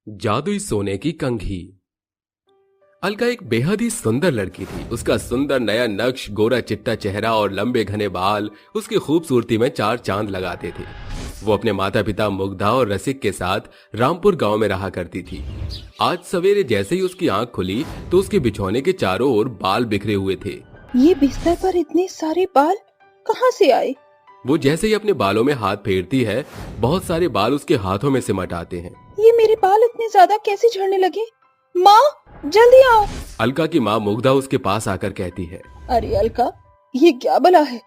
जादुई सोने की कंघी। अलका एक बेहद ही सुंदर लड़की थी। उसका सुंदर नया नक्श, गोरा चिट्टा चेहरा और लंबे घने बाल उसकी खूबसूरती में चार चांद लगाते थे। वो अपने माता पिता मुग्धा और रसिक के साथ रामपुर गांव में रहा करती थी। आज सवेरे जैसे ही उसकी आंख खुली तो उसके बिछौने के चारों ओर बाल बिखरे हुए थे। ये बिस्तर पर इतने सारे बाल कहाँ से आए? वो जैसे ही अपने बालों में हाथ फेरती है, बहुत सारे बाल उसके हाथों में सिमट आते हैं। ये मेरे बाल इतने ज्यादा कैसे झड़ने लगे? माँ, जल्दी आओ। अलका की माँ मुग्धा उसके पास आकर कहती है। अरे अलका, ये क्या बला है?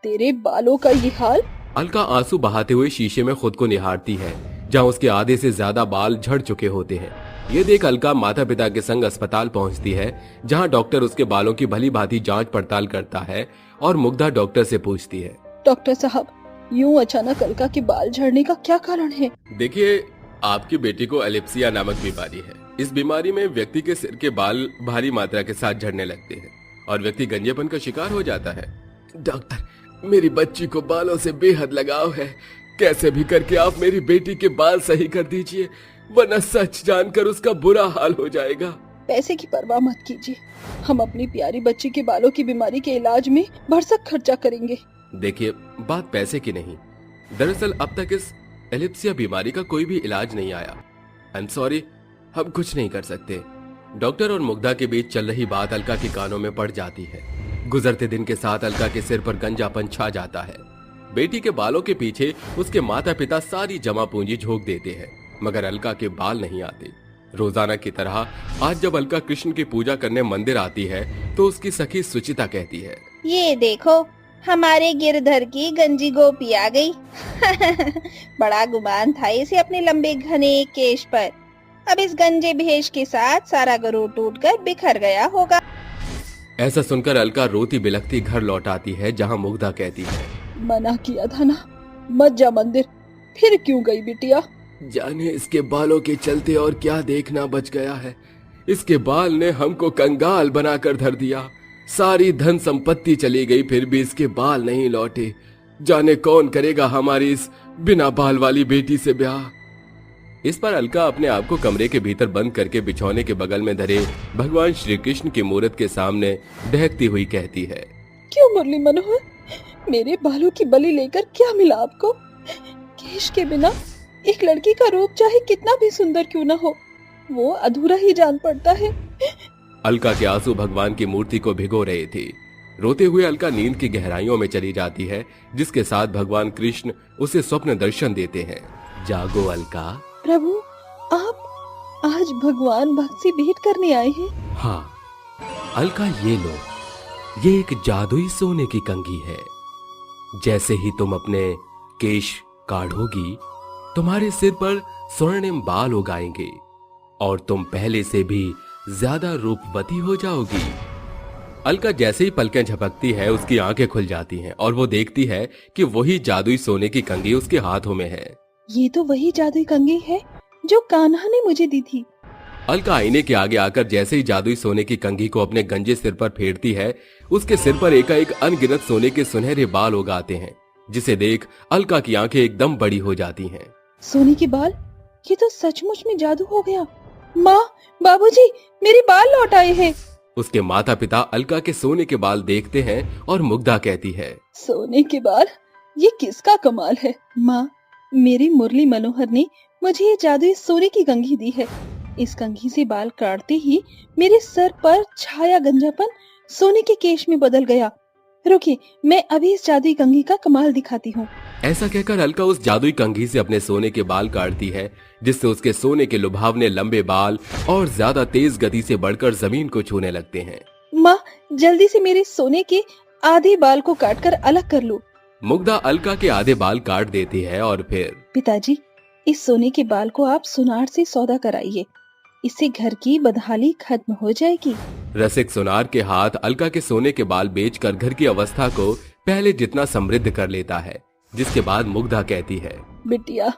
तेरे बालों का ये हाल? अलका आंसू बहाते हुए शीशे में खुद को निहारती है, जहां उसके आधे से ज्यादा बाल झड़ चुके होते हैं। ये देख अलका माता पिता के संग अस्पताल पहुंचती है, जहां डॉक्टर उसके बालों की भली भांति जांच पड़ताल करता है और मुग्धा डॉक्टर से पूछती है। डॉक्टर साहब, यूं अचानक अलका के बाल झड़ने का क्या कारण है? देखिए, आपकी बेटी को एलिप्सिया नामक बीमारी है। इस बीमारी में व्यक्ति के सिर के बाल भारी मात्रा के साथ झड़ने लगते हैं और व्यक्ति गंजेपन का शिकार हो जाता है। डॉक्टर, मेरी बच्ची को बालों से बेहद लगाव है। कैसे भी करके आप मेरी बेटी के बाल सही कर दीजिए, वरना सच जानकर उसका बुरा हाल हो जाएगा। पैसे की परवाह मत कीजिए, हम अपनी प्यारी बच्ची के बालों की बीमारी के इलाज में भरसक खर्चा करेंगे। देखिए, बात पैसे की नहीं, दरअसल अब तक इस एलिप्सिया बीमारी का कोई भी इलाज नहीं आया। आई एम सॉरी, हम कुछ नहीं कर सकते। डॉक्टर और मुग्धा के बीच चल रही बात अलका के कानों में पड़ जाती है। गुजरते दिन के साथ अलका के सिर पर गंजापन छा जाता है। बेटी के बालों के पीछे उसके माता पिता सारी जमा पूंजी झोंक देते हैं, मगर अलका के बाल नहीं आते। रोजाना की तरह आज जब अलका कृष्ण की पूजा करने मंदिर आती है तो उसकी सखी सुचिता कहती है, ये देखो, हमारे गिरधर की गंजी गोपी आ गई। बड़ा गुमान था इसे अपने लंबे घने केश पर। अब इस गंजे भेष के साथ सारा गरूर टूटकर बिखर गया होगा। ऐसा सुनकर अलका रोती बिलखती घर लौट आती है, जहां मुग्धा कहती है, मना किया था ना, मत जा मंदिर, फिर क्यों गई बिटिया? जाने इसके बालों के चलते और क्या देखना बच गया है। इसके बाल ने हमको कंगाल बनाकर धर दिया। सारी धन संपत्ति चली गई, फिर भी इसके बाल नहीं लौटे। जाने कौन करेगा हमारी इस बिना बाल वाली बेटी से ब्याह। इस पर अलका अपने आप को कमरे के भीतर बंद करके बिछौने के बगल में धरे भगवान श्री कृष्ण की मूर्त के सामने दहकती हुई कहती है, क्यों मुरली मनोहर, मेरे बालों की बलि लेकर क्या मिला आपको? केश के बिना एक लड़की का रूप चाहे कितना भी सुंदर क्यों न हो, वो अधूरा ही जान पड़ता है। अलका के आंसू भगवान की मूर्ति को भिगो रहे थे। रोते हुए अलका नींद की गहराइयों में चली जाती है, जिसके साथ भगवान कृष्ण उसे स्वप्न दर्शन देते हैं। जागो अलका। प्रभु, आप आज भगवान भक्त से भेंट करने आए हैं? हाँ अलका, ये लो, ये एक जादुई सोने की कंघी है। जैसे ही तुम अपने केश काढ़ोगी, तुम्हारे सिर पर स्वर्णिम बाल उगाएंगे और तुम पहले से भी ज्यादा रूपवती हो जाओगी। अलका जैसे ही पलकें झपकती है, उसकी आंखें खुल जाती हैं और वो देखती है कि वही जादुई सोने की कंघी उसके हाथों में है। ये तो वही जादुई कंघी है जो कान्हा ने मुझे दी थी। अलका आईने के आगे आकर जैसे ही जादुई सोने की कंघी को अपने गंजे सिर पर फेरती है, उसके सिर पर एकाएक अनगिनत सोने के सुनहरे बाल उगाते हैं, जिसे देख अलका की आंखें एकदम बड़ी हो जाती हैं। सोने के बाल? ये तो सचमुच में जादू हो गया। माँ, बाबूजी, मेरे बाल लौट आए हैं। उसके माता पिता अलका के सोने के बाल देखते हैं और मुग्धा कहती है, सोने के बाल? ये किसका कमाल है? माँ, मेरी मुरली मनोहर ने मुझे ये जादुई सोने की कंघी दी है। इस कंघी से बाल काटते ही मेरे सर पर छाया गंजापन सोने के केश में बदल गया। रुकिए, मैं अभी इस जादुई कंघी का कमाल दिखाती हूँ। ऐसा कहकर अलका उस जादुई कंघी से अपने सोने के बाल काटती है, जिससे उसके सोने के लुभावने लंबे बाल और ज्यादा तेज गति से बढ़कर जमीन को छूने लगते हैं। माँ, जल्दी से मेरे सोने के आधे बाल को काटकर अलग कर लो। मुग्धा अलका के आधे बाल काट देती है और फिर, पिताजी, इस सोने के बाल को आप सुनार से सौदा कराइए, इससे घर की बदहाली खत्म हो जाएगी। रसिक सुनार के हाथ अलका के सोने के बाल बेचकर घर की अवस्था को पहले जितना समृद्ध कर लेता है, जिसके बाद मुग्धा कहती है, बिटिया,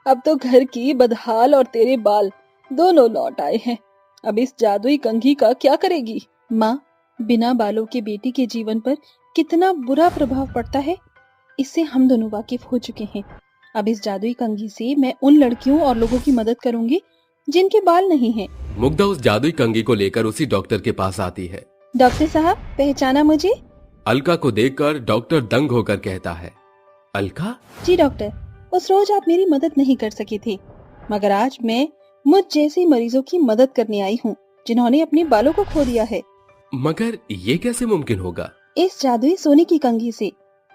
अब तो घर की बदहाल और तेरे बाल दोनों लौट आए हैं। अब इस जादुई कंघी का क्या करेगी? माँ, बिना बालों के बेटी के जीवन पर कितना बुरा प्रभाव पड़ता है, इससे हम दोनों वाकिफ हो चुके हैं। अब इस जादुई कंघी से मैं उन लड़कियों और लोगों की मदद करूंगी जिनके बाल नहीं हैं। मुग्धा उस जादुई कंघी को लेकर उसी डॉक्टर के पास आती है। डॉक्टर साहब, पहचाना मुझे? अलका को देखकर डॉक्टर दंग होकर कहता है, अलका? जी डॉक्टर, उस रोज आप मेरी मदद नहीं कर सकी थी, मगर आज मैं मुझ जैसे मरीजों की मदद करने आई हूँ जिन्होंने अपने बालों को खो दिया है। मगर ये कैसे मुमकिन होगा? इस जादुई सोने की कंघी से।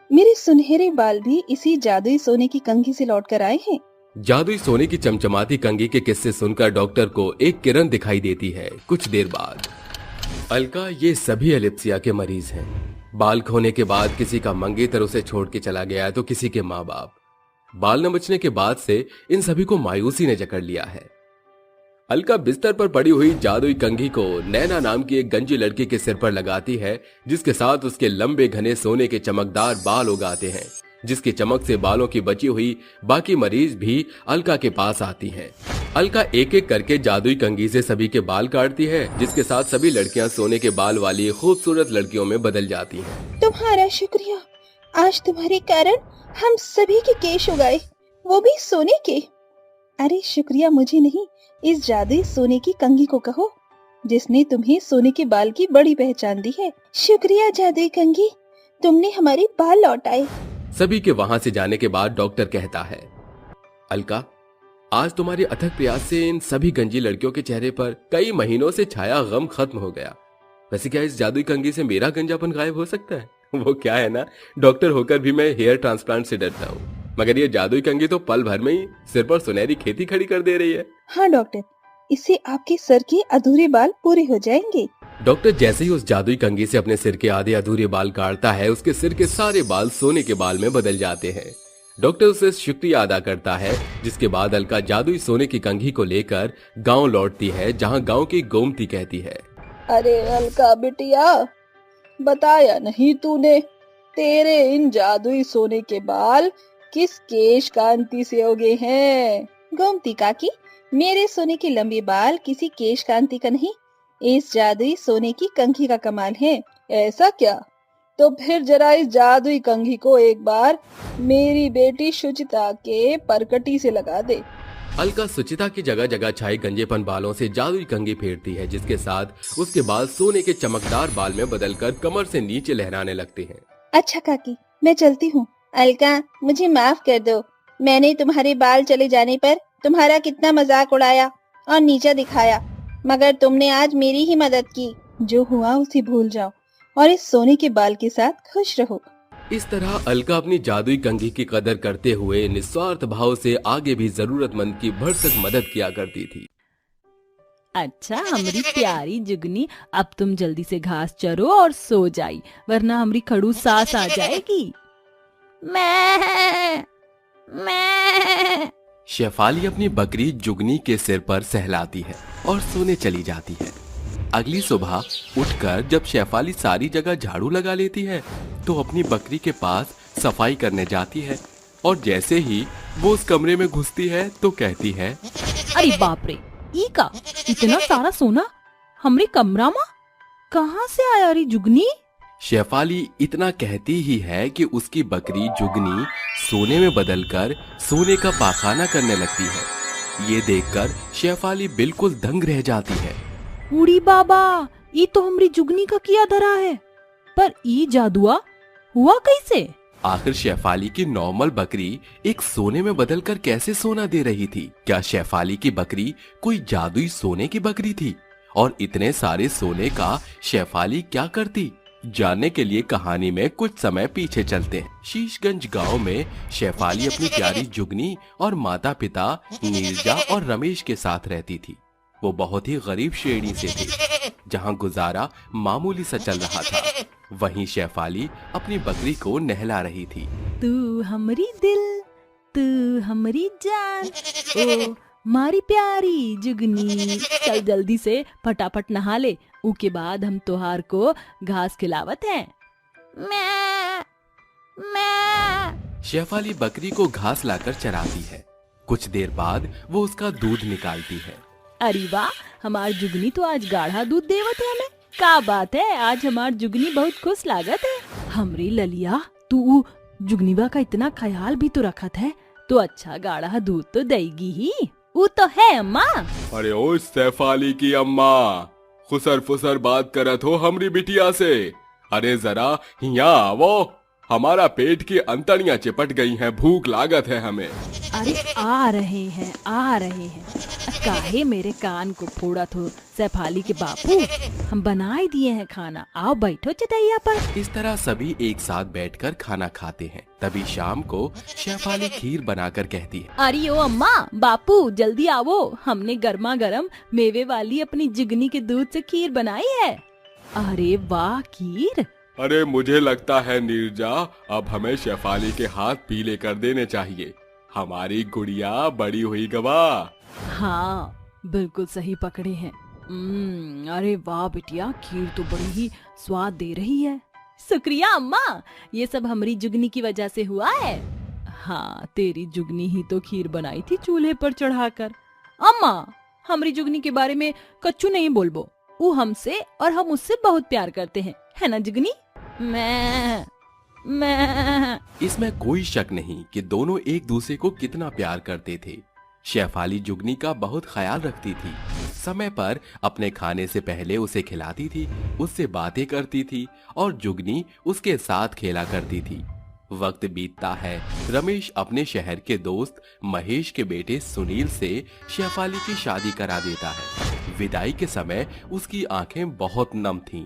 मेरे सुनहरे बाल भी इसी जादुई सोने की कंघी से लौट कर आए हैं। जादुई सोने की चमचमाती कंघी के किस्से सुनकर डॉक्टर को एक किरण दिखाई देती है। कुछ देर बाद अलका, ये सभी एलिप्सिया के मरीज हैं। बाल खोने के बाद किसी का मंगेतर उसे छोड़ के चला गया तो किसी के माँ बाप। बाल न बचने के बाद से इन सभी को मायूसी ने जकड़ लिया है। अलका बिस्तर पर पड़ी हुई जादुई कंघी को नैना नाम की एक गंजी लड़की के सिर पर लगाती है, जिसके साथ उसके लंबे घने सोने के चमकदार बाल उगाते हैं, जिसकी चमक से बालों की बची हुई बाकी मरीज भी अलका के पास आती हैं। अलका एक एक करके जादुई कंघी से सभी के बाल काटती है, जिसके साथ सभी लड़कियां सोने के बाल वाली खूबसूरत लड़कियों में बदल जाती हैं। तुम्हारा शुक्रिया, आज तुम्हारे कारण हम सभी के केश उगाए, वो भी सोने के। अरे शुक्रिया मुझे नहीं, इस जादुई सोने की कंघी को कहो, जिसने तुम्हें सोने के बाल की बड़ी पहचान दी है। शुक्रिया जादुई कंघी, तुमने हमारे बाल लौटाए। सभी के वहां से जाने के बाद डॉक्टर कहता है, अलका, आज तुम्हारे अथक प्रयास से इन सभी गंजी लड़कियों के चेहरे पर कई महीनों से छाया गम खत्म हो गया। वैसे क्या इस जादुई कंघी से मेरा गंजापन गायब हो सकता है? वो क्या है ना, डॉक्टर होकर भी मैं हेयर ट्रांसप्लांट से डरता हूँ, मगर ये जादुई कंघी तो पल भर में ही सिर पर सुनहरी खेती खड़ी कर दे रही है। हाँ डॉक्टर, इससे आपके सर के अधूरे बाल पूरे हो जाएंगे। डॉक्टर जैसे ही उस जादुई कंघी से अपने सिर के आधे अधूरे बाल काटता है, उसके सिर के सारे बाल सोने के बाल में बदल जाते हैं। डॉक्टर उसे शुक्रिया अदा करता है, जिसके बाद अलका जादुई सोने की कंघी को लेकर गांव लौटती है, जहां गांव की गोमती कहती है, अरे अलका बिटिया, बताया नहीं तूने, तेरे इन जादुई सोने के बाल किस केश कांति से उगे हैं? गोमती काकी, मेरे सोने के लंबे बाल किसी केश कांति का नहीं, इस जादुई सोने की कंघी का कमाल है। ऐसा क्या? तो फिर जरा इस जादुई कंघी को एक बार मेरी बेटी सुचिता के परकटी से लगा दे। अलका सुचिता की जगह जगह छाई गंजेपन बालों से जादुई कंघी फेरती है, जिसके साथ उसके बाल सोने के चमकदार बाल में बदलकर कमर से नीचे लहराने लगते हैं। अच्छा काकी, मैं चलती हूँ। अलका, मुझे माफ कर दो, मैंने तुम्हारे बाल चले जाने पर तुम्हारा कितना मजाक उड़ाया और नीचा दिखाया, मगर तुमने आज मेरी ही मदद की। जो हुआ उसे भूल जाओ और इस सोने के बाल के साथ खुश रहो। इस तरह अलका अपनी जादुई कंघी की कदर करते हुए निस्वार्थ भाव से आगे भी जरूरतमंद की भरसक मदद किया करती थी। अच्छा हमारी प्यारी जुगनी, अब तुम जल्दी से घास चरो और सो जाई, वरना हमारी खड़ूस सास आ जाएगी। मैं शेफाली अपनी बकरी जुगनी के सिर पर सहलाती है और सोने चली जाती है। अगली सुबह उठकर जब शेफाली सारी जगह झाड़ू लगा लेती है, तो अपनी बकरी के पास सफाई करने जाती है, और जैसे ही वो उस कमरे में घुसती है तो कहती है, अरे बाप रे, ई का इतना सारा सोना हमरे कमरा में कहाँ से आया रे जुगनी? शेफाली इतना कहती ही है कि उसकी बकरी जुगनी सोने में बदलकर सोने का पाखाना करने लगती है। ये देखकर शेफाली बिल्कुल दंग रह जाती है। उड़ी बाबा, ये तो हमरी जुगनी का किया धरा है, पर ये जादुआ हुआ कैसे? आखिर शेफाली की नॉर्मल बकरी एक सोने में बदलकर कैसे सोना दे रही थी? क्या शेफाली की बकरी कोई जादुई सोने की बकरी थी? और इतने सारे सोने का शेफाली क्या करती? जानने के लिए कहानी में कुछ समय पीछे चलते हैं। शीशगंज गांव में शेफाली अपनी प्यारी जुगनी और माता पिता नीरजा और रमेश के साथ रहती थी। वो बहुत ही गरीब श्रेणी से थे, जहां गुजारा मामूली सा चल रहा था। वहीं शेफाली अपनी बकरी को नहला रही थी। तू हमरी दिल, तू हमरी जान, ओ मारी प्यारी जुगनी, चल जल्दी से फटाफट नहा ले, उसके बाद हम तोहार को घास खिलावत हैं। मैं शेफाली बकरी को घास लाकर चराती है। कुछ देर बाद वो उसका दूध निकालती है। अरे वाह, हमार जुगनी तो आज गाढ़ा दूध देवत है हमें। का बात है, आज हमार जुगनी बहुत खुश लागत है। हमरी ललिया, तू जुगनीबा का इतना ख्याल भी तो रखत है, तो अच्छा गाढ़ा दूध तो देगी ही। वो तो है अम्मा। अरे ओ सैफाली की अम्मा, खुसर फुसर बात करत हो हमरी बिटिया से। अरे जरा यहाँ आवो, हमारा पेट की अंतड़ियां चिपट गई हैं, भूख लागत है हमें। अरे आ रहे हैं आ रहे हैं। काहे मेरे कान को फोड़ा थो सैफाली के बापू, हम बनाए दिए हैं खाना, आओ बैठो चटैया पर। इस तरह सभी एक साथ बैठकर खाना खाते हैं। तभी शाम को शेफाली खीर बनाकर कहती है, अरे ओ अम्मा बापू जल्दी आवो, हमने गर्मा गर्म मेवे वाली अपनी जुगनी के दूध से खीर बनाई है। अरे वाह खीर। अरे मुझे लगता है नीरजा, अब हमें शेफाली के हाथ पीले कर देने चाहिए, हमारी गुड़िया बड़ी हुई गवा। हाँ बिल्कुल सही पकड़े हैं। अरे वाह बिटिया, खीर तो बड़ी ही स्वाद दे रही है। शुक्रिया अम्मा, ये सब हमारी जुगनी की वजह से हुआ है। हाँ तेरी जुगनी ही तो खीर बनाई थी चूल्हे पर चढ़ाकर। अम्मा हमारी जुगनी के बारे में कच्चू नहीं बोलबो, वो हमसे और हम उससे बहुत प्यार करते हैं, है ना जुगनी? मैं इसमें कोई शक नहीं कि दोनों एक दूसरे को कितना प्यार करते थे। शेफाली जुगनी का बहुत ख्याल रखती थी, समय पर अपने खाने से पहले उसे खिलाती थी, उससे बातें करती थी और जुगनी उसके साथ खेला करती थी। वक्त बीतता है, रमेश अपने शहर के दोस्त महेश के बेटे सुनील से शेफाली की शादी करा देता है। विदाई के समय उसकी आंखें बहुत नम थीं।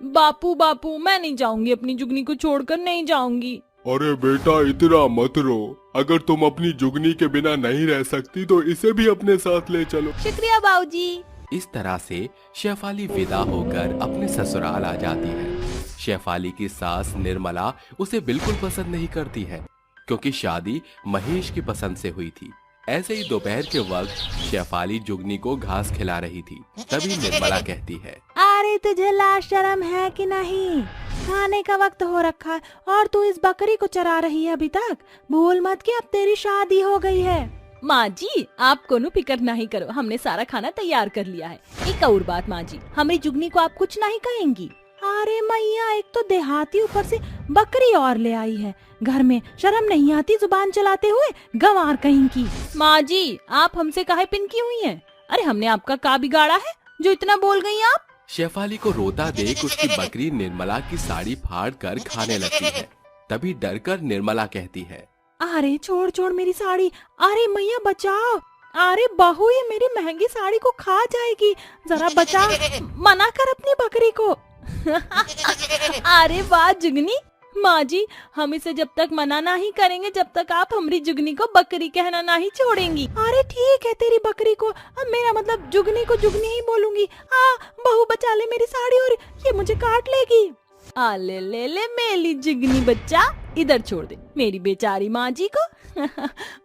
बापू बापू मैं नहीं जाऊंगी, अपनी जुगनी को छोड़कर नहीं जाऊंगी। अरे बेटा इतना मत रो, अगर तुम अपनी जुगनी के बिना नहीं रह सकती तो इसे भी अपने साथ ले चलो। शुक्रिया बाबूजी। इस तरह से शेफाली विदा होकर अपने ससुराल आ जाती है। शेफाली की सास निर्मला उसे बिल्कुल पसंद नहीं करती है, क्योंकि शादी महेश की पसंद से हुई थी। ऐसे ही दोपहर के वक्त शेफाली जुगनी को घास खिला रही थी। तभी निर्मला कहती है, अरे तुझे लाज शर्म है कि नहीं? खाने का वक्त हो रखा है और तू इस बकरी को चरा रही है अभी तक। भूल मत कि अब तेरी शादी हो गई है। माँ जी आप कोनो फिक्र नहीं करो, हमने सारा खाना तैयार कर लिया है। एक और बात माँ जी, हमारी जुगनी को आप कुछ नहीं कहेंगी? अरे मैया, एक तो देहाती ऊपर से बकरी और ले आई है, घर में शर्म नहीं आती जुबान चलाते हुए, गंवार कहीं की। माँ जी आप हमसे काहे पिनकी हुई हैं? अरे हमने आपका का बिगाड़ा है जो इतना बोल गई आप? शेफाली को रोता देख उसकी बकरी निर्मला की साड़ी फाड़ कर खाने लगती है। तभी डरकर निर्मला कहती है, अरे छोड़ छोड़ मेरी साड़ी, अरे मैया बचाओ, अरे बहू ये मेरी महंगी साड़ी को खा जाएगी, जरा बचा, मना कर अपनी बकरी को। अरे वाह जुगनी, माँ जी हम इसे जब तक मना नहीं करेंगे जब तक आप हमारी जुगनी को बकरी कहना नहीं छोड़ेंगी। अरे ठीक है तेरी बकरी को, अब मेरा मतलब जुगनी को जुगनी ही बोलूंगी। बहू बचा ले मेरी साड़ी और ये मुझे काट लेगी। आ ले ले ले मेरी जुगनी बच्चा, इधर छोड़ दे मेरी बेचारी माँ जी को।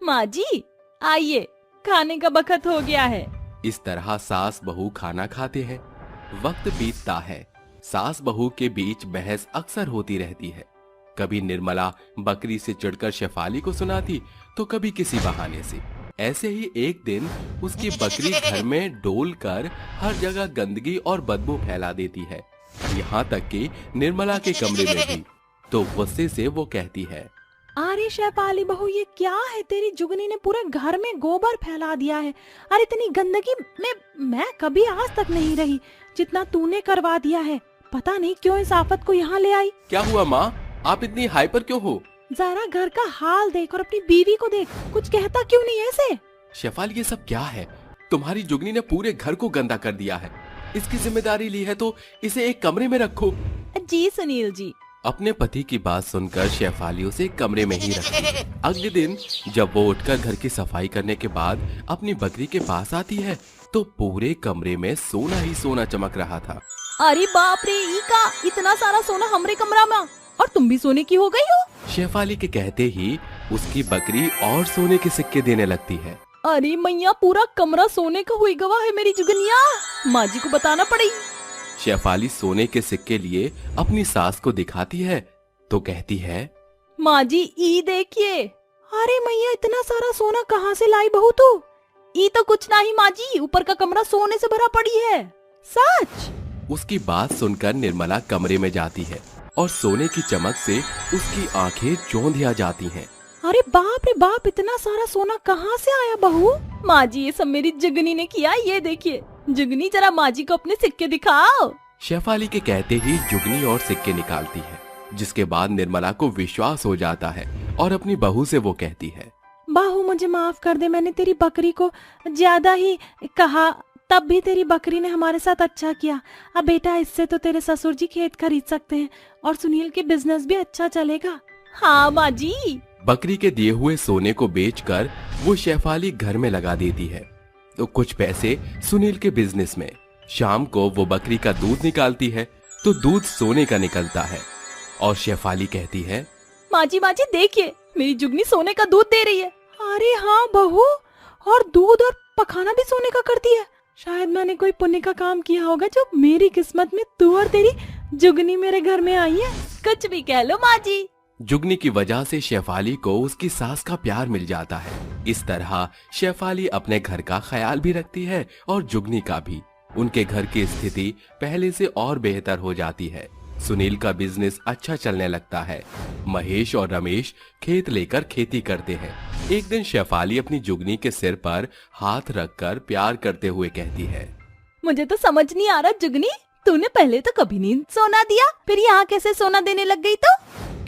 माँ जी आइए, खाने का बखत हो गया है। इस तरह सास बहू खाना खाते हैं। वक्त बीतता है, सास बहू के बीच बहस अक्सर होती रहती है। कभी निर्मला बकरी से चिढ़कर शेफाली को सुनाती तो कभी किसी बहाने से। ऐसे ही एक दिन उसकी बकरी घर में डोल कर हर जगह गंदगी और बदबू फैला देती है, यहाँ तक कि निर्मला के कमरे में भी। तो गुस्से से वो कहती है, अरे शेफाली बहू ये क्या है, तेरी जुगनी ने पूरे घर में गोबर फैला दिया है। अरे इतनी गंदगी में मैं कभी आज तक नहीं रही जितना तूने करवा दिया है। पता नहीं क्यों इस आफत को यहाँ ले आई। क्या हुआ माँ, आप इतनी हाइपर क्यों हो? जरा घर का हाल देख और अपनी बीवी को देख, कुछ कहता क्यों नहीं ऐसे? शेफाली ये सब क्या है? तुम्हारी जुगनी ने पूरे घर को गंदा कर दिया है। इसकी जिम्मेदारी ली है तो इसे एक कमरे में रखो। जी सुनील जी। अपने पति की बात सुनकर शेफाली उसे कमरे में ही रखती है। अगले दिन जब वो उठकर घर की सफाई करने के बाद अपनी बकरी के पास आती है तो पूरे कमरे में सोना ही सोना चमक रहा था। अरे बाप रे, ई का इतना सारा सोना हमरे कमरा में, और तुम भी सोने की हो गई हो? शेफाली के कहते ही उसकी बकरी और सोने के सिक्के देने लगती है। अरे मैया, पूरा कमरा सोने का हुई गवा है मेरी जुगनिया, माँ जी को बताना पड़ेगी। शेफाली सोने के सिक्के लिए अपनी सास को दिखाती है तो कहती है, माँ जी ई देखिए। अरे मैया, इतना सारा सोना कहाँ से लाई बहू तू? ई तो कुछ नहीं माँ जी, ऊपर का कमरा सोने से भरा पड़ी है। सच? उसकी बात सुनकर निर्मला कमरे में जाती है और सोने की चमक से उसकी आंखें चौंधिया जाती हैं। अरे बाप रे बाप, इतना सारा सोना कहाँ से आया बहू? माँ जी ये सब मेरी जुगनी ने किया। ये देखिए जुगनी, जरा माँ जी को अपने सिक्के दिखाओ। शेफाली के कहते ही जुगनी और सिक्के निकालती है, जिसके बाद निर्मला को विश्वास हो जाता है और अपनी बहू से वो कहती है, बहू मुझे माफ कर दे, मैंने तेरी बकरी को ज्यादा ही कहा, तब भी तेरी बकरी ने हमारे साथ अच्छा किया। अब बेटा इससे तो तेरे ससुर जी खेत खरीद सकते हैं और सुनील के बिजनेस भी अच्छा चलेगा। हाँ माँ जी। बकरी के दिए हुए सोने को बेचकर वो शेफाली घर में लगा देती है, तो कुछ पैसे सुनील के बिजनेस में। शाम को वो बकरी का दूध निकालती है तो दूध सोने का निकलता है और शेफाली कहती है, माँ जी देखिए मेरी जुगनी सोने का दूध दे रही है। अरे हाँ बहू, और दूध और पखाना भी सोने का करती है। शायद मैंने कोई पुण्य का काम किया होगा जो मेरी किस्मत में तू और तेरी जुगनी मेरे घर में आई है। कुछ भी कह लो माँ जी। जुगनी की वजह से शेफाली को उसकी सास का प्यार मिल जाता है। इस तरह शेफाली अपने घर का ख्याल भी रखती है और जुगनी का भी। उनके घर की स्थिति पहले से और बेहतर हो जाती है। सुनील का बिजनेस अच्छा चलने लगता है। महेश और रमेश खेत लेकर खेती करते हैं। एक दिन शेफाली अपनी जुगनी के सिर पर हाथ रखकर प्यार करते हुए कहती है, मुझे तो समझ नहीं आ रहा जुगनी, तूने पहले तो कभी नहीं सोना दिया, फिर यहाँ कैसे सोना देने लग गई? तो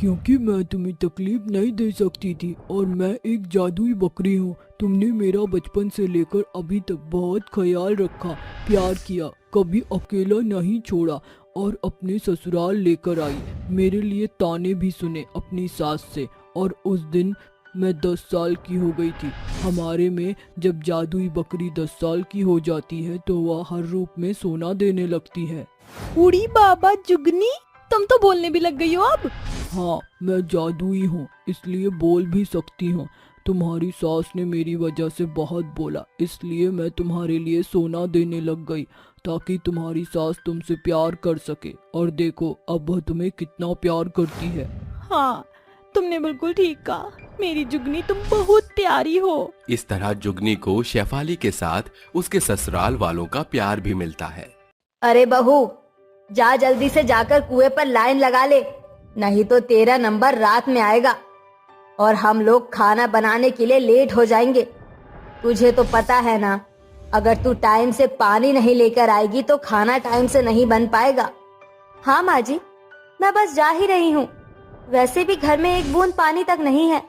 क्योंकि मैं तुम्हें तकलीफ नहीं दे सकती थी और मैं एक जादुई बकरी हूँ। तुमने मेरा बचपन से लेकर अभी तक बहुत ख्याल रखा, प्यार किया, कभी अकेला नहीं छोड़ा और अपने ससुराल लेकर आई। मेरे लिए ताने भी सुने अपनी सास से। और उस दिन मैं 10 साल की हो गई थी। हमारे में जब जादुई बकरी 10 साल की हो जाती है तो वह हर रूप में सोना देने लगती है। उड़ी बाबा जुगनी, तुम तो बोलने भी लग गई हो अब। हाँ, मैं जादुई हूँ, इसलिए बोल भी सकती हूँ। तुम्हारी सास ने मेरी वजह से बहुत बोला, इसलिए मैं तुम्हारे लिए सोना देने लग गई ताकि तुम्हारी सास तुमसे प्यार कर सके। और देखो अब वह तुम्हें कितना प्यार करती है। हाँ तुमने बिल्कुल ठीक कहा, मेरी जुगनी तुम बहुत प्यारी हो। इस तरह जुगनी को शेफाली के साथ उसके ससुराल वालों का प्यार भी मिलता है। अरे बहू, जा जल्दी से जाकर कुएं पर लाइन लगा ले, नहीं तो तेरा नंबर रात में आएगा और हम लोग खाना बनाने के लिए लेट हो जाएंगे। तुझे तो पता है ना, अगर तू टाइम से पानी नहीं लेकर आएगी तो खाना टाइम से नहीं बन पाएगा। हाँ माँ जी, मैं बस जा ही रही हूँ, वैसे भी घर में एक बूंद पानी तक नहीं है।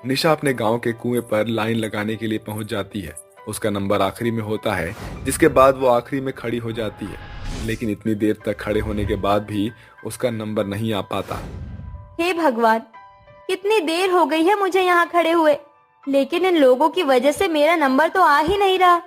निशा अपने गांव के कुएं पर लाइन लगाने के लिए पहुंच जाती है। उसका नंबर आखिरी में होता है, जिसके बाद वो आखिरी में खड़ी हो जाती है। लेकिन इतनी देर तक खड़े होने के बाद भी उसका नंबर नहीं आ पाता। हे भगवान, कितनी देर हो गई है मुझे यहाँ खड़े हुए, लेकिन इन लोगों की वजह से मेरा नंबर तो आ ही नहीं रहा।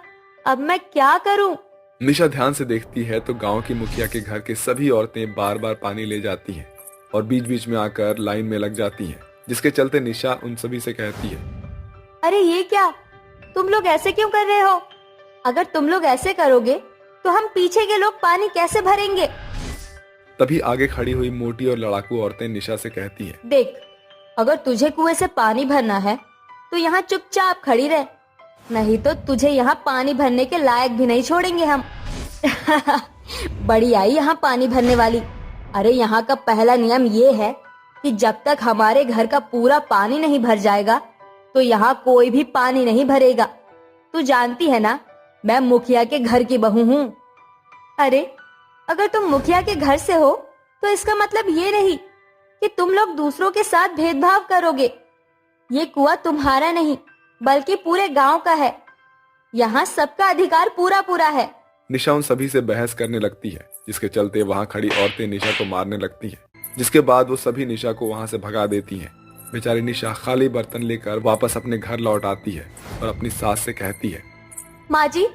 अब मैं क्या करूँ? निशा ध्यान से देखती है तो गांव की मुखिया के घर के सभी औरतें बार बार पानी ले जाती हैं और बीच बीच में आकर लाइन में लग जाती हैं, जिसके चलते निशा उन सभी से कहती है, अरे ये क्या, तुम लोग ऐसे क्यों कर रहे हो? अगर तुम लोग ऐसे करोगे तो हम पीछे के लोग पानी कैसे भरेंगे? तभी आगे खड़ी हुई मोटी और लड़ाकू औरतें निशा से कहती हैं, देख, अगर तुझे कुएं से पानी भरना है तो यहाँ चुपचाप खड़ी रह, नहीं तो तुझे यहाँ पानी भरने के लायक भी नहीं छोड़ेंगे हम। बड़ी आई यहाँ पानी भरने वाली। अरे यहाँ का पहला नियम ये है कि जब तक हमारे घर का पूरा पानी नहीं भर जाएगा तो यहाँ कोई भी पानी नहीं भरेगा। तू जानती है ना, मैं मुखिया के घर की बहू हूँ। अरे अगर तुम मुखिया के घर से हो तो इसका मतलब ये नहीं कि तुम लोग दूसरों के साथ भेदभाव करोगे। ये कुआं तुम्हारा नहीं बल्कि पूरे गांव का है, यहाँ सबका अधिकार पूरा पूरा है। निशा उन सभी से बहस करने लगती है, जिसके चलते वहाँ खड़ी औरतें निशा को मारने लगती हैं, जिसके बाद वो सभी निशा को वहाँ से भगा देती हैं। बेचारी निशा खाली बर्तन लेकर वापस अपने घर लौट आती है और अपनी सास से कहती है, माँ जी,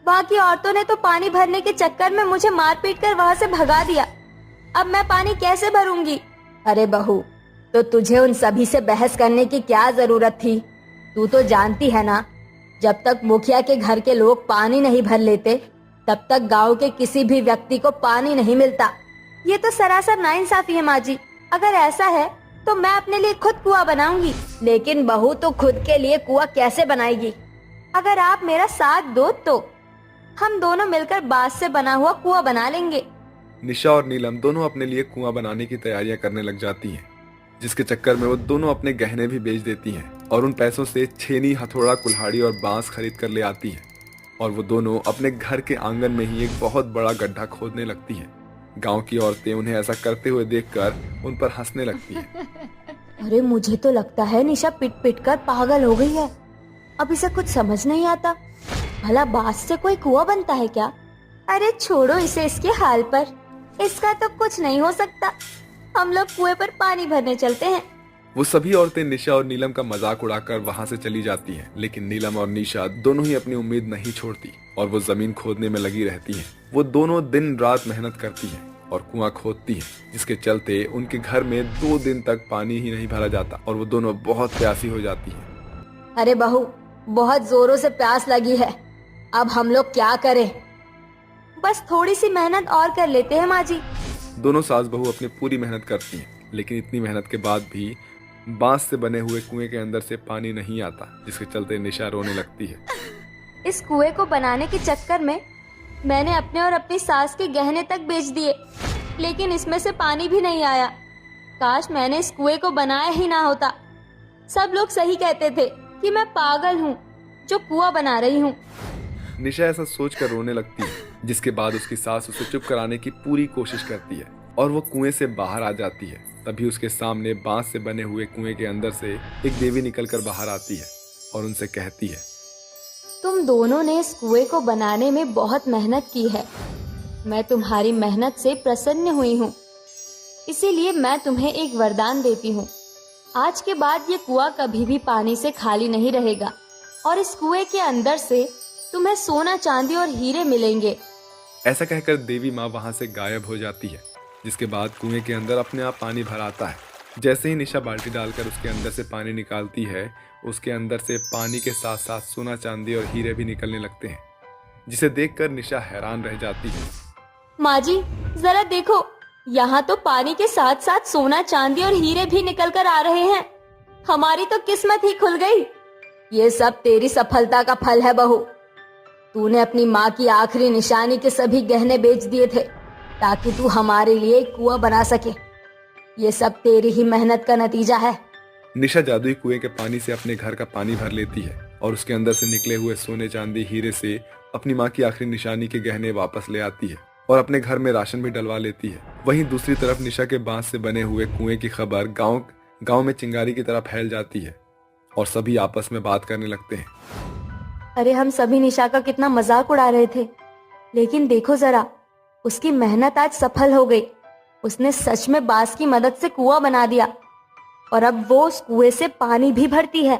वहाँ की औरतों ने तो पानी भरने के चक्कर में मुझे मार पीट कर वहाँ से भगा दिया, अब मैं पानी कैसे भरूंगी? अरे बहू, तो तुझे उन सभी से बहस करने की क्या जरूरत थी? तू तो जानती है ना, जब तक मुखिया के घर के लोग पानी नहीं भर लेते तब तक गांव के किसी भी व्यक्ति को पानी नहीं मिलता। ये तो सरासर नाइंसाफी है माँ जी। अगर ऐसा है तो मैं अपने लिए खुद कुआं बनाऊंगी। लेकिन बहू तो खुद के लिए कुआं कैसे बनाएगी? अगर आप मेरा साथ दो तो हम दोनों मिलकर बांस से बना हुआ कुआं बना लेंगे। निशा और नीलम दोनों अपने लिए कुआं बनाने की तैयारियां करने लग जाती हैं। जिसके चक्कर में वो दोनों अपने गहने भी बेच देती हैं और उन पैसों से छेनी, हथौड़ा, कुल्हाड़ी और बांस खरीद कर ले आती हैं और वो दोनों अपने घर के आंगन में ही एक बहुत बड़ा गड्ढा खोदने लगती हैं। गांव की औरतें उन्हें ऐसा करते हुए देखकर उन पर हंसने लगती हैं। अरे मुझे तो लगता है निशा पिट पिट कर पागल हो गई है। अब इसे कुछ समझ नहीं आता। भला बांस से कोई कुआं बनता है क्या? अरे छोड़ो इसे इसके हाल पर, इसका तो कुछ नहीं हो सकता। हम लोग कुएं पर पानी भरने चलते हैं। वो सभी औरतें निशा और नीलम का मजाक उड़ाकर वहां से चली जाती हैं, लेकिन नीलम और निशा दोनों ही अपनी उम्मीद नहीं छोड़ती और वो जमीन खोदने में लगी रहती हैं। वो दोनों दिन रात मेहनत करती हैं और कुआं खोदती हैं, जिसके चलते उनके घर में 2 दिन तक पानी ही नहीं भरा जाता और वो दोनों बहुत प्यासी हो जाती हैं। अरे बहू, बहुत जोरों से प्यास लगी है, अब हम लोग क्या करें? बस थोड़ी सी मेहनत और कर लेते हैं माँ जी। दोनों सास बहू अपनी पूरी मेहनत करती हैं, लेकिन इतनी मेहनत के बाद भी बांस से बने हुए कुएं के अंदर से पानी नहीं आता, जिसके चलते निशा रोने लगती है। इस कुएं को बनाने के चक्कर में मैंने अपने और अपनी सास के गहने तक बेच दिए, लेकिन इसमें से पानी भी नहीं आया। काश मैंने इस कुएं को बनाया ही ना होता। सब लोग सही कहते थे कि मैं पागल हूँ जो कुआं बना रही हूँ। निशा ऐसा सोचकर रोने लगती है, जिसके बाद उसकी सास उसे चुप कराने की पूरी कोशिश करती है और वो कुएं से बाहर आ जाती है। तभी उसके सामने बांस से बने हुए कुएं के अंदर से एक देवी निकलकर बाहर आती है और उनसे कहती है, तुम दोनों ने इस कुएं को बनाने में बहुत मेहनत की है। मैं तुम्हारी मेहनत से प्रसन्न हुई हूँ, इसीलिए मैं तुम्हें एक वरदान देती हूँ। आज के बाद ये कुआं कभी भी पानी से खाली नहीं रहेगा और इस कुएं के अंदर से तुम्हें सोना, चांदी और हीरे मिलेंगे। ऐसा कहकर देवी माँ वहां से गायब हो जाती है, जिसके बाद कुएं के अंदर अपने आप पानी भर आता है। जैसे ही निशा बाल्टी डालकर उसके अंदर से पानी निकालती है, उसके अंदर से पानी के साथ साथ सोना, चांदी और हीरे भी निकलने लगते हैं, जिसे देखकर निशा हैरान रह जाती है। माँ जी, जरा देखो, यहाँ तो पानी के साथ साथ सोना, चांदी और हीरे भी निकल कर आ रहे हैं। हमारी तो किस्मत ही खुल गई। ये सब तेरी सफलता का फल है बहू। तूने अपनी माँ की आखिरी निशानी के सभी गहने बेच दिए थे ताकि तू हमारे लिए एक कुआं बना सके। ये सब तेरी ही मेहनत का नतीजा है। निशा जादुई कुएं के पानी से अपने घर का पानी भर लेती है और उसके अंदर से निकले हुए सोने, चांदी, हीरे से अपनी माँ की आखिरी निशानी के गहने वापस ले आती है और अपने घर में राशन भी डलवा लेती है। वहीं दूसरी तरफ निशा के बांस से बने हुए कुएं की खबर गांव में चिंगारी की तरह फैल जाती है और सभी आपस में बात करने लगते हैं। अरे हम सभी निशा का कितना मजाक उड़ा रहे थे, लेकिन देखो जरा, उसकी मेहनत आज सफल हो गई। उसने सच में बांस की मदद से कुआं बना दिया और अब वो उस कुएं से पानी भी भरती है।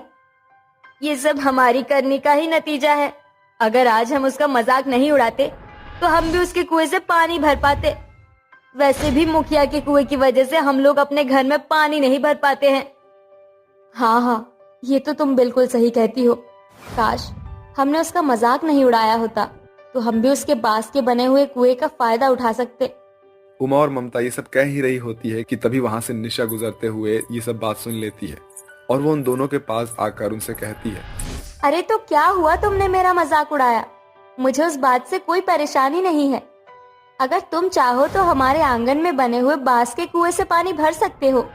ये सब हमारी करनी का ही नतीजा है। अगर आज हम उसका मजाक नहीं उड़ाते तो हम भी उसके कुएं से पानी भर पाते। वैसे भी मुखिया के कुएं की वजह से हम लोग अपने घर में पानी नहीं भर पाते हैं। हाँ, ये तो तुम बिल्कुल सही कहती हो। काश हमने उसका मजाक नहीं उड़ाया होता तो हम भी उसके बांस के बने हुए कुएं का फायदा उठा सकते। उमा और ममता ये सब कह ही रही होती है कि तभी वहां से निशा गुजरते हुए ये सब बात सुन लेती है और वो उन दोनों के पास आकर उनसे कहती है, अरे तो क्या हुआ, तुमने मेरा मजाक उड़ाया। मुझे उस बात से कोई परेशानी नहीं है। अगर तुम चाहो तो हमारे आंगन में बने हुए बांस के कुएं से पानी भर सकते हो।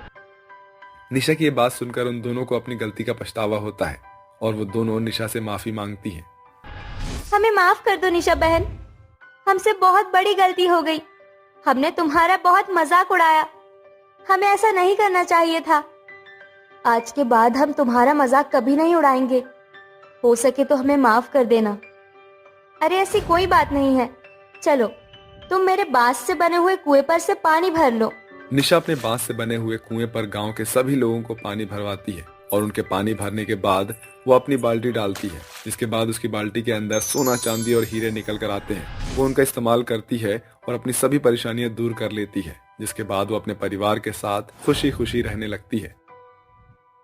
निशा की ये बात सुनकर उन दोनों को अपनी गलती का पछतावा होता है और वो दोनों निशा से माफी मांगती हैं। हमें माफ कर दो निशा बहन, हमसे बहुत बड़ी गलती हो गई। हमने तुम्हारा बहुत मजाक उड़ाया, हमें ऐसा नहीं करना चाहिए था। आज के बाद हम तुम्हारा मजाक कभी नहीं उड़ाएंगे। हो सके तो हमें माफ कर देना। अरे ऐसी कोई बात नहीं है, चलो तुम मेरे बांस से बने हुए कुएं पर से पानी भर लो। निशा अपने बांस से बने हुए कुएं पर गांव के सभी लोगों को पानी भरवाती है और उनके पानी भरने के बाद वो अपनी बाल्टी डालती है, जिसके बाद उसकी बाल्टी के अंदर सोना, चांदी और हीरे निकल कर आते हैं। वो उनका इस्तेमाल करती है और अपनी सभी परेशानियां दूर कर लेती है, जिसके बाद वो अपने परिवार के साथ खुशी खुशी रहने लगती है।